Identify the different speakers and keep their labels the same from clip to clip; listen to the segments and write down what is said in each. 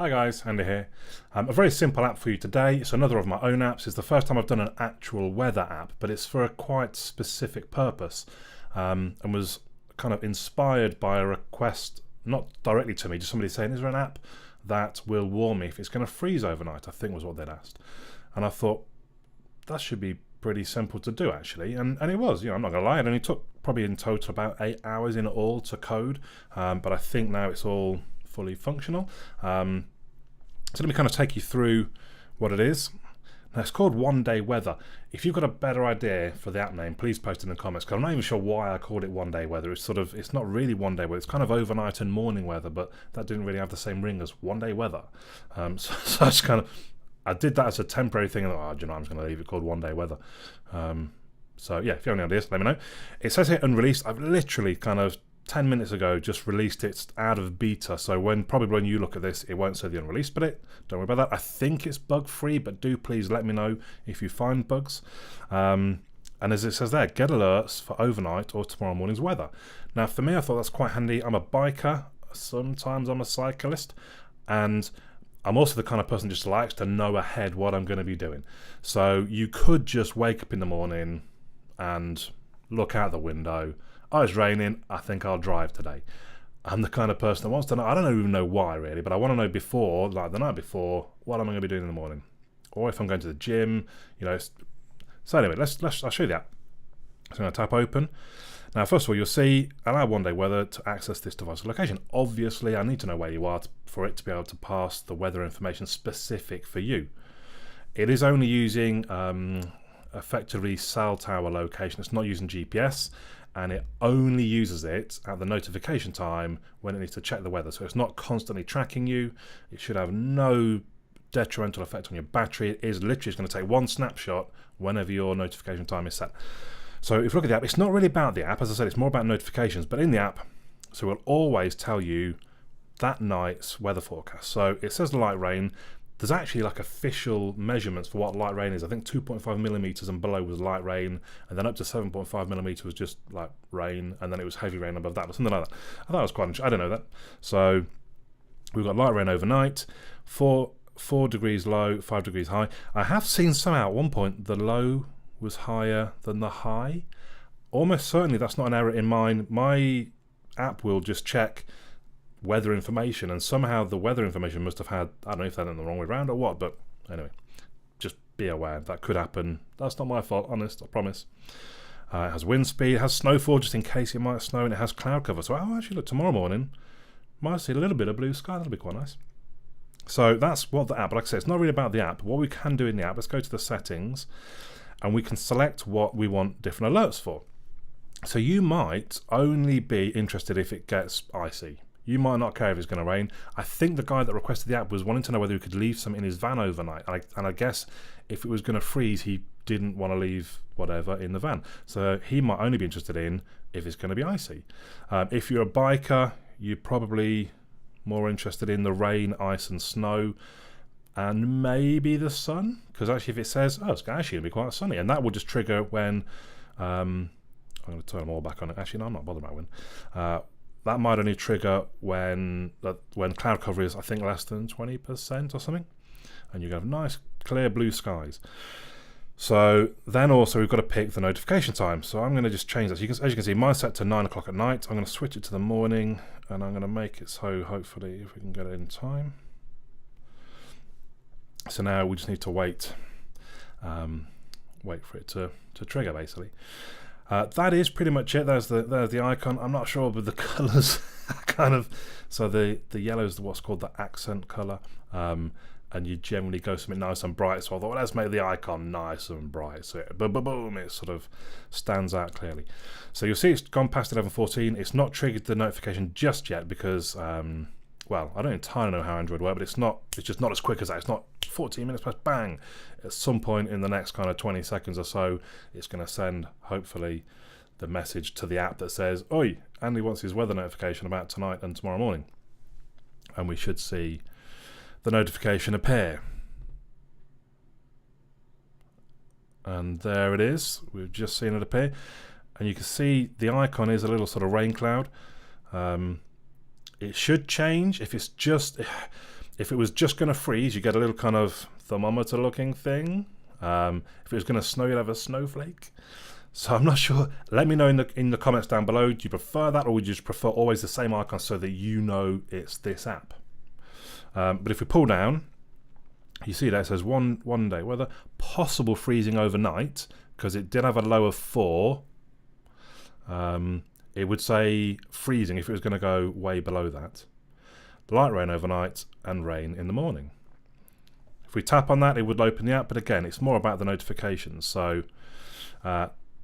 Speaker 1: Hi guys, Andy here. A very simple app for you today. It's another of my own apps. It's the first time I've done an actual weather app, but it's for a quite specific purpose, and was kind of inspired by a request, not directly to me, just somebody saying, is there an app that will warn me if it's going to freeze overnight, I think was what they'd asked. And I thought, that should be pretty simple to do actually, and it was. I'm not gonna lie, it only took probably in total about 8 hours in all to code, but I think now it's all fully functional. So let me kind of take you through what it is. Now it's called One Day Weather. If you've got a better idea for the app name, please post it in the comments, because I'm not even sure why I called it One Day Weather. It's not really one day weather, it's kind of overnight and morning weather, but that didn't really have the same ring as One Day Weather. So I did that as a temporary thing, and I'm just going to leave it called One Day Weather. So yeah, if you have any ideas, let me know. It says here unreleased. I've literally kind of 10 minutes ago just released it out of beta, so probably when you look at this, it won't say the unreleased bit. Don't worry about that. I think it's bug free, but do please let me know if you find bugs. And as it says there, get alerts for overnight or tomorrow morning's weather. Now for me, I thought that's quite handy. I'm a biker, sometimes I'm a cyclist, and I'm also the kind of person who just likes to know ahead what I'm going to be doing. So you could just wake up in the morning and look out the window. Oh, it's raining, I think I'll drive today. I'm the kind of person that wants to know, I don't even know why really, but I want to know before, like the night before, what am I going to be doing in the morning? Or if I'm going to the gym, So anyway, I'll show you the app. So I'm going to tap open. Now, first of all, you'll see allow One Day Weather to access this device location. Obviously, I need to know where you are for it to be able to pass the weather information specific for you. It is only using effectively cell tower location. It's not using GPS, and it only uses it at the notification time when it needs to check the weather. So it's not constantly tracking you. It should have no detrimental effect on your battery. It is literally going to take one snapshot whenever your notification time is set. So if you look at the app, it's not really about the app. As I said, it's more about notifications. But in the app, so it will always tell you that night's weather forecast. So it says light rain. There's actually like official measurements for what light rain is. I think 2.5 millimeters and below was light rain, and then up to 7.5 millimeters was just like rain, and then it was heavy rain above that, or something like that. I thought it was quite interesting. I don't know that. So we've got light rain overnight, 4 degrees low, 5 degrees high. I have seen somehow at one point the low was higher than the high. Almost certainly that's not an error in mine. My app will just check weather information, and somehow the weather information must have had, I don't know if that in the wrong way around or what, but anyway, just be aware that could happen. That's not my fault, honest, I promise. It has wind speed, it has snowfall just in case it might snow, and it has cloud cover. So actually look, tomorrow morning might see a little bit of blue sky. That'll be quite nice. So that's what the app, like I said, it's not really about the app. What we can do in the app, let's go to the settings, and we can select what we want different alerts for. So you might only be interested if it gets icy. You might not care if it's going to rain. I think the guy that requested the app was wanting to know whether he could leave some in his van overnight. And I guess if it was going to freeze, he didn't want to leave whatever in the van. So he might only be interested in if it's going to be icy. If you're a biker, you're probably more interested in the rain, ice and snow, and maybe the sun. Because actually if it says, oh, it's actually going to be quite sunny, and that will just trigger when... I'm going to turn them all back on it. Actually, no, I'm not bothered about when. That might only trigger when cloud cover is, I think, less than 20% or something, and you have nice clear blue skies. So then also we've got to pick the notification time. So I'm going to just change that. So as you can see, mine's set to 9 o'clock at night. I'm going to switch it to the morning, and I'm going to make it so hopefully if we can get it in time. So now we just need to wait for it to trigger basically. That is pretty much it. There's the icon. I'm not sure with the colours, kind of. So the yellow is what's called the accent colour, and you generally go something nice and bright. So I thought, well, let's make the icon nice and bright. So boom, it sort of stands out clearly. So you'll see it's gone past 11:14. It's not triggered the notification just yet because, well, I don't entirely know how Android works, but it's just not as quick as that. It's not 14 minutes past, bang. At some point in the next kind of 20 seconds or so, it's going to send, hopefully, the message to the app that says, oi, Andy wants his weather notification about tonight and tomorrow morning. And we should see the notification appear. And there it is. We've just seen it appear. And you can see the icon is a little sort of rain cloud. It should change if it's just... If it was just going to freeze, you get a little kind of thermometer looking thing. If it was going to snow, you'd have a snowflake. So I'm not sure. Let me know in the comments down below. Do you prefer that, or would you just prefer always the same icon so that you know it's this app? But if we pull down, you see that it says one day weather, possible freezing overnight, because it did have a low of 4. It would say freezing if it was going to go way below that. Light rain overnight and rain in the morning. If we tap on that, it would open the app, but again, it's more about the notifications. So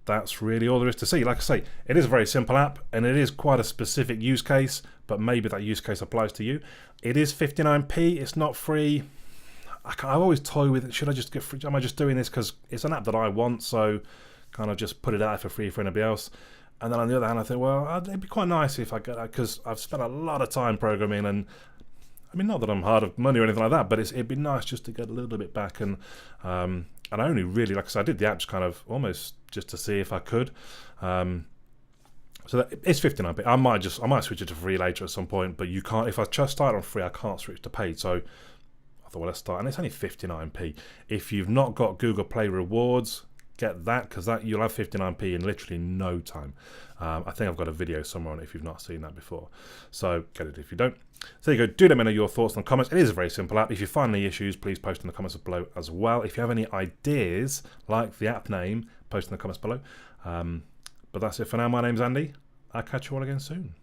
Speaker 1: that's really all there is to see. Like I say, it is a very simple app, and it is quite a specific use case, but maybe that use case applies to you. It is 59p, it's not free. I always toy with it. Should I just get free? Am I just doing this because it's an app that I want, so kind of just put it out for free for anybody else? And then on the other hand, I think, well, it'd be quite nice if I get that, because I've spent a lot of time programming, and I mean, not that I'm hard of money or anything like that, but it'd be nice just to get a little bit back. And I only really, like I said, I did the apps kind of almost just to see if I could. So it's 59p. I might switch it to free later at some point, but you can't. If I just start on free, I can't switch to paid. So I thought, well, let's start, and it's only 59p. If you've not got Google Play rewards, get that, because that you'll have 59p in literally no time. I think I've got a video somewhere on it if you've not seen that before, so get it if you don't. So there you go. Do let me know your thoughts and comments. It is a very simple app. If you find any issues, please post in the comments below as well. If you have any ideas like the app name, post in the comments below. But that's it for now. My name's Andy. I'll catch you all again soon.